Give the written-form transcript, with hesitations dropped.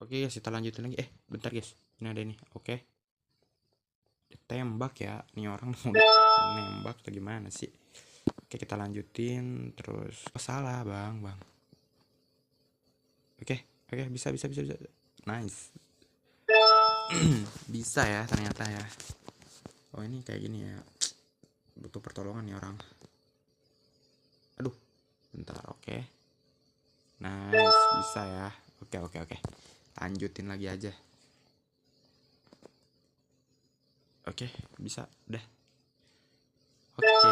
Oke guys, kita lanjutin lagi. Bentar guys, ini ada ini. Oke, tembak ya, nih orang udah nembak atau gimana sih? Oke, kita lanjutin terus. Oh, salah bang. Oke, bisa. Nice. Bisa ya ternyata ya. Oh, ini kayak gini ya, butuh pertolongan nih orang. Aduh, bentar. Oke, nice, bisa ya. Oke, lanjutin lagi aja. Oke, bisa udah. Oke,